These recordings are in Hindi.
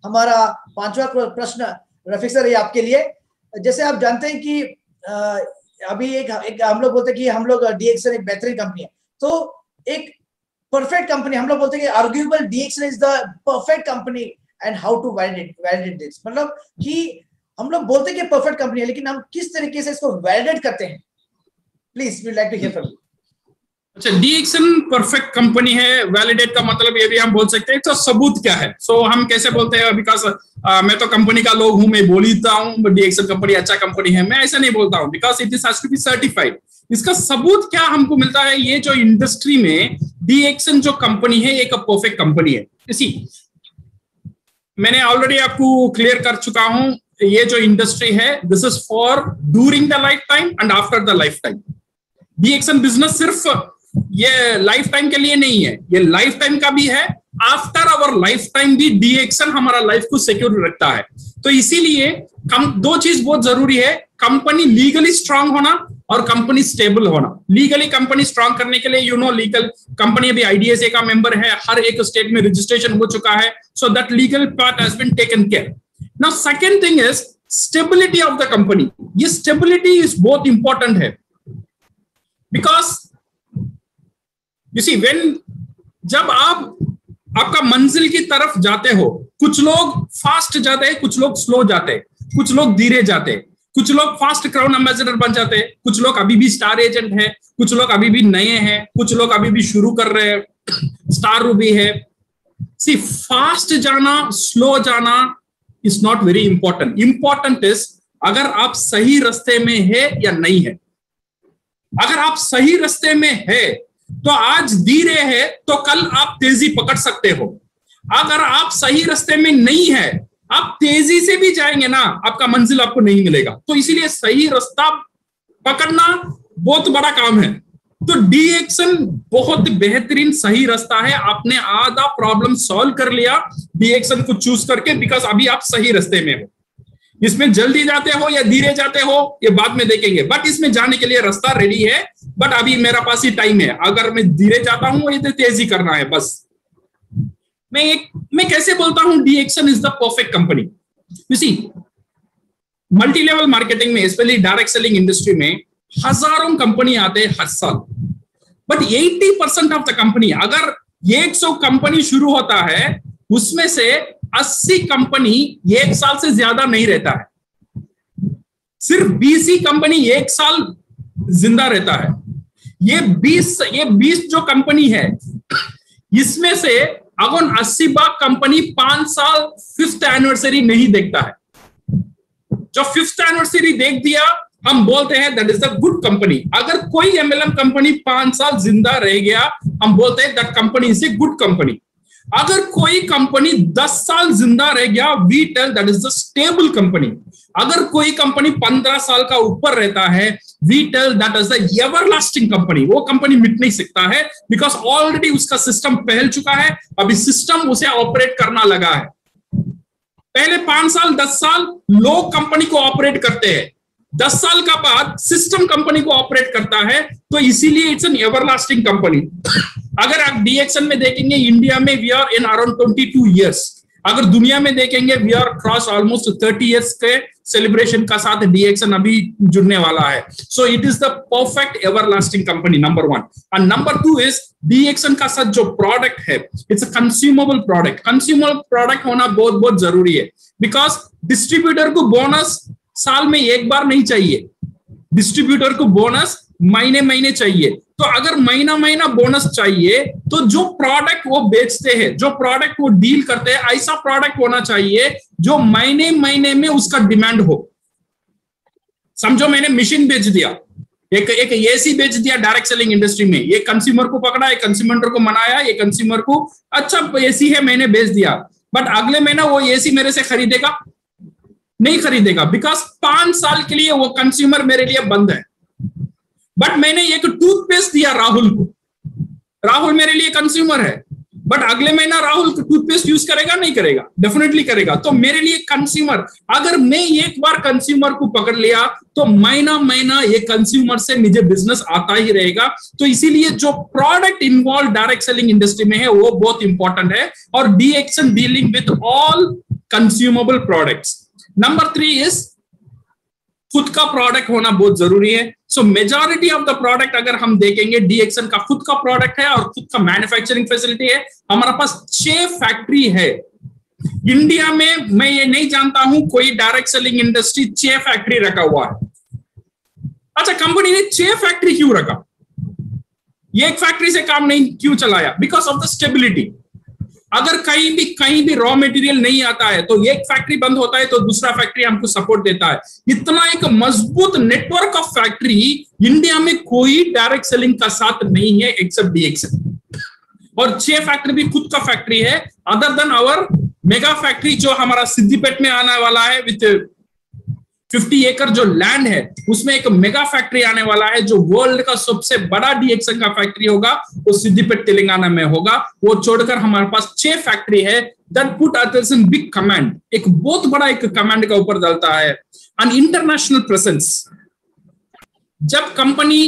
हमारा पांचवा प्रश्न रफीक सर ये आपके लिए। जैसे आप जानते हैं कि अभी एक हम लोग बोलते हैं कि हम लोग DXN एक बेहतरीन कंपनी है, तो एक परफेक्ट कंपनी हम लोग बोलते हैं कि arguable DXN is the perfect company and how to validate this, मतलब कि हम लोग बोलते हैं कि परफेक्ट कंपनी है, लेकिन हम किस तरीके से इसको वैलिडेट करते हैं? Please we like to hear from you. अच्छा, DXN परफेक्ट कंपनी है, वैलिडेट का मतलब ये भी हम बोल सकते हैं, तो सबूत क्या है? सो हम कैसे बोलते हैं? बिकॉज मैं तो कंपनी का लोग हूं, मैं बोलता हूं DXN कंपनी अच्छा कंपनी है, मैं ऐसा नहीं बोलता हूं, because it is has to be certified. इसका सबूत क्या हमको मिलता है? ये जो इंडस्ट्री में DXN जो कंपनी है एक परफेक्ट कंपनी है। इसी मैंने ऑलरेडी आपको क्लियर कर चुका हूं, ये जो इंडस्ट्री है this is for during the life time and after the life time. DXN business सिर्फ ये लाइफ टाइम के लिए नहीं है, ये लाइफ टाइम का भी है, आफ्टर आवर लाइफ टाइम भी DXN हमारा लाइफ को सिक्योर रखता है। तो इसीलिए दो चीज बहुत जरूरी है, कंपनी लीगली स्ट्रांग होना और कंपनी स्टेबल होना। लीगली कंपनी स्ट्रांग करने के लिए लीगल कंपनी अभी IDSA का मेंबर है, हर एक स्टेट में रजिस्ट्रेशन हो चुका है, so that legal part has been taken care. Now second thing is stability of the company. ये स्टेबिलिटी इज बहुत इंपॉर्टेंट है, बिकॉज यू सी जब आपका मंजिल की तरफ जाते हो, कुछ लोग फास्ट जाते हैं, कुछ लोग स्लो जाते हैं, कुछ लोग धीरे जाते हैं, कुछ लोग फास्ट क्राउन एम्बेसडर बन जाते हैं, कुछ लोग अभी भी स्टार एजेंट है, कुछ लोग अभी भी नए हैं, कुछ लोग अभी भी शुरू कर रहे हैं, स्टार रूबी है। सी फास्ट जाना स्लो जाना is not very important. Important is अगर आप सही रास्ते में है या नहीं है। अगर आप सही रास्ते में है तो आज धीरे है तो कल आप तेजी पकड़ सकते हो। अगर आप सही रास्ते में नहीं है, आप तेजी से भी जाएंगे ना, आपका मंजिल आपको नहीं मिलेगा। तो इसीलिए सही रास्ता पकड़ना बहुत बड़ा काम है। तो DXN बहुत बेहतरीन सही रास्ता है। आपने आधा प्रॉब्लम सॉल्व कर लिया DXN को चूज करके, बिकॉज अभी आप सही रास्ते में हो। इसमें जल्दी जाते हो या धीरे जाते हो ये बाद में देखेंगे, बट इसमें जाने के लिए रास्ता रेडी है। बट अभी मेरा पास ही टाइम है, अगर मैं धीरे जाता हूं ये तेजी करना है बस। मैं कैसे बोलता हूं DXN is the perfect company? You see multi level marketing में, स्पेशली डायरेक्ट सेलिंग इंडस्ट्री में हजारों कंपनी आते हैं हर साल, बट 80% ऑफ द कंपनी, अगर 100 कंपनी शुरू होता है उसमें से 80 कंपनी 1 साल से ज्यादा नहीं रहता है। सिर्फ 20 ही कंपनी 1 साल जिंदा रहता है। ये 20 जो कंपनी है इसमें से अगर 80 कंपनी 5 साल 5th एनिवर्सरी नहीं देखता है। जो 5th एनिवर्सरी देख दिया हम बोलते हैं that is the good company. अगर कोई MLM कंपनी 5 साल जिंदा रह गया हम बोलते हैं that company is a good company. अगर कोई कंपनी 10 साल जिंदा रह गया we tell that is the stable company. अगर कोई कंपनी 15 साल का ऊपर रहता है we tell that is the everlasting company. वो कंपनी मिट नहीं सकता है, बिकॉज ऑलरेडी उसका सिस्टम फैल चुका है, अभी सिस्टम उसे ऑपरेट करना लगा है। पहले 5 साल 10 साल लोग कंपनी को ऑपरेट करते हैं, 10 साल का बाद सिस्टम कंपनी को ऑपरेट करता है, तो इसीलिए इट्स एन एवरलास्टिंग कंपनी। अगर आप DXN में देखेंगे इंडिया में we are in around 22 years. अगर दुनिया में देखेंगे we are cross almost 30 years के सेलिब्रेशन का साथ DXN अभी जुड़ने वाला है। So it is the perfect everlasting company, number 1। और नंबर 2 इज DXN का साथ जो प्रोडक्ट है it's a consumable product. Consumable product होना बहुत बहुत जरूरी है, बिकॉज डिस्ट्रीब्यूटर को बोनस साल में एक बार नहीं चाहिए, डिस्ट्रीब्यूटर को बोनस महीने महीने चाहिए। तो अगर महीना महीना बोनस चाहिए तो जो प्रोडक्ट वो बेचते हैं, जो प्रोडक्ट वो डील करते हैं, ऐसा प्रोडक्ट होना चाहिए जो महीने महीने में उसका डिमांड हो। समझो मैंने मशीन बेच दिया, एक AC बेच दिया डायरेक्ट सेलिंग इंडस्ट्री में, ये कंज्यूमर को पकड़ा, एक कंज्यूमर को मनाया, ये कंज्यूमर को अच्छा AC है मैंने बेच दिया, बट अगले महीना वो AC मेरे से खरीदेगा नहीं खरीदेगा, बिकॉज 5 साल के लिए वो कंज्यूमर मेरे लिए बंद है। बट मैंने एक टूथपेस्ट दिया राहुल को, राहुल मेरे लिए कंज्यूमर है, बट अगले महीना राहुल टूथपेस्ट यूज करेगा नहीं करेगा? डेफिनेटली करेगा। तो मेरे लिए कंज्यूमर, अगर मैं एक बार कंज्यूमर को पकड़ लिया तो महीना महीना ये कंज्यूमर से मुझे बिजनेस आता ही रहेगा। तो इसीलिए जो product involve direct selling industry में है वो बहुत इंपॉर्टेंट है। और DXN dealing with all consumable products. Number 3 is खुद का प्रोडक्ट होना बहुत जरूरी है। सो मेजॉरिटी ऑफ द प्रोडक्ट अगर हम देखेंगे, डीएक्सन का खुद का प्रोडक्ट है और खुद का मैन्युफैक्चरिंग फैसिलिटी है। हमारे पास 6 फैक्ट्री है इंडिया में। मैं ये नहीं जानता हूं कोई डायरेक्ट सेलिंग इंडस्ट्री 6 फैक्ट्री रखा हुआ है। अच्छा, कंपनी ने 6 फैक्ट्री क्यों रखा? ये एक फैक्ट्री से काम नहीं क्यों चलाया? Because of the stability. अगर कहीं भी रॉ मटेरियल नहीं आता है तो एक फैक्ट्री बंद होता है तो दूसरा फैक्ट्री हमको सपोर्ट देता है। इतना एक मजबूत नेटवर्क ऑफ फैक्ट्री इंडिया में कोई डायरेक्ट सेलिंग का साथ नहीं है एक्सेप्ट डीएक्सन। और 6 फैक्ट्री भी खुद का फैक्ट्री है, other than our mega factory जो हमारा सिद्दीपेट में आने वाला है विथ 50 एकड़ जो लैंड है, उसमें एक मेगा फैक्ट्री आने वाला है जो वर्ल्ड का सबसे बड़ा डीएक्सन का फैक्ट्री होगा, वो सिद्दीपेट तेलंगाना में होगा। वो छोड़कर हमारे पास 6 फैक्ट्री है। That put us in big command, एक बहुत बड़ा एक कमांड का ऊपर डालता है। एंड इंटरनेशनल प्रेजेंस, जब कंपनी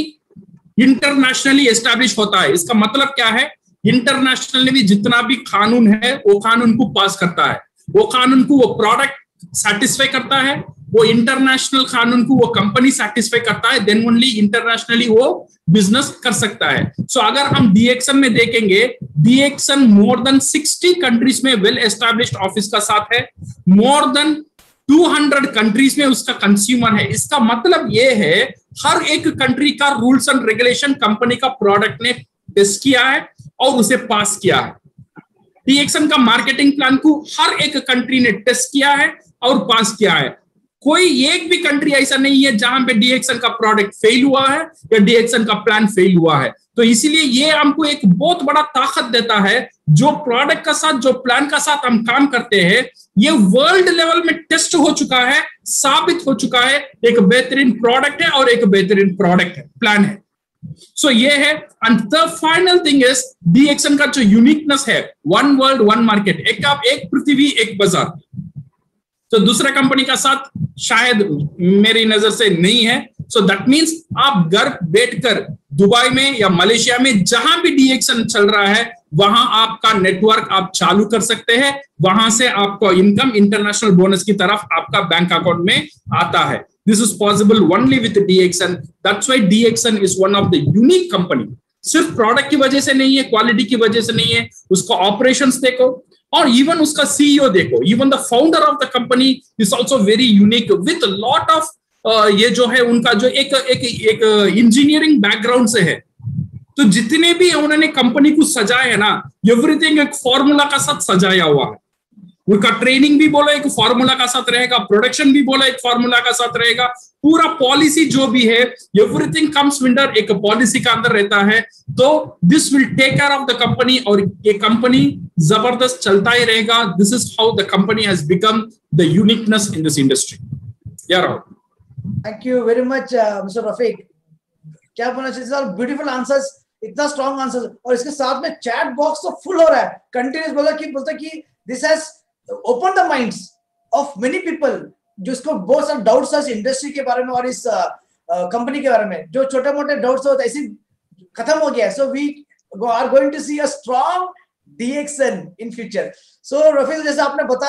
इंटरनेशनली एस्टैब्लिश होता है, इसका मतलब क्या है? इंटरनेशनली भी जितना भी कानून है वो कानून को पास करता है, वो कानून को वो प्रोडक्ट सेटिस्फाई करता है, वो इंटरनेशनल कानून को वो कंपनी सेटिस्फाई करता है, देन ओनली इंटरनेशनली वो बिजनेस कर सकता है। सो अगर हम डीएक्सन में देखेंगे, डीएक्सन मोर देन 60 कंट्रीज में वेल एस्टैब्लिश्ड ऑफिस का साथ है, मोर देन 200 कंट्रीज में उसका कंज्यूमर है। इसका मतलब ये है हर एक कंट्री का रूल्स एंड रेगुलेशन कंपनी का प्रोडक्ट ने टेस्ट किया है और उसे पास किया है। डीएक्सन का मार्केटिंग प्लान को हर एक कंट्री ने टेस्ट किया है और पास किया है। कोई एक भी कंट्री ऐसा नहीं है जहां पे डीएक्सन का प्रोडक्ट फेल हुआ है या डीएक्सन का प्लान फेल हुआ है। तो इसीलिए ये हमको एक बहुत बड़ा ताकत देता है, जो प्रोडक्ट का साथ, जो प्लान का साथ हम काम करते हैं, ये वर्ल्ड लेवल में टेस्ट हो चुका है, साबित हो चुका है, एक बेहतरीन प्रोडक्ट है और एक बेहतरीन प्रोडक्ट है, प्लान है। सो ये है। And the final thing is DXN का जो यूनिकनेस है, वन वर्ल्ड वन मार्केट, एक पृथ्वी एक बाजार। तो दूसरा कंपनी का साथ शायद मेरी नजर से नहीं है। सो दैट मींस आप घर बैठकर दुबई में या मलेशिया में जहां भी डीएक्सन चल रहा है, वहां आपका नेटवर्क आप चालू कर सकते हैं, वहां से आपको इनकम इंटरनेशनल बोनस की तरफ आपका बैंक अकाउंट में आता है। This is possible only with DXN. That's why DXN is one of the unique company. सिर्फ प्रोडक्ट की वजह से नहीं है, क्वालिटी की वजह से नहीं है, उसका ऑपरेशंस देखो और इवन उसका सीईओ देखो, even the founder of the company is also very unique with lot of ये जो है उनका जो एक इंजीनियरिंग बैकग्राउंड से है। तो जितने भी उन्होंने कंपनी को सजाया है ना, एवरीथिंग एक फॉर्मूला का साथ सजाया हुआ है। उनका ट्रेनिंग भी बोला एक फॉर्मूला का साथ रहेगा, प्रोडक्शन भी बोला एक फॉर्मूला का साथ रहेगा, पूरा पॉलिसी जो भी है एवरीथिंग कम्स अंडर एक पॉलिसी का अंदर रहता है। तो this will take care of the company और ये कंपनी जबरदस्त चलता ही रहेगा। This is how the company has become the uniqueness in this industry. यार thank you very much mister Rafiq. क्या बोलना चाहिए? ब्यूटीफुल आंसर्स, इतना स्ट्रॉन्ग आंसर्स, और इसके साथ में चैट बॉक्स तो फुल हो रहा है। कंटिन्यूस बोलता कि this has open the minds of many people, जिसको बहुत सारे डाउट्स है इस इंडस्ट्री के बारे में और इस कंपनी के बारे में, जो छोटे मोटे डाउट्स होते ऐसे खत्म हो गया है। So we are going to see a strong DXN in future. So Rafiq, जैसे आपने बताया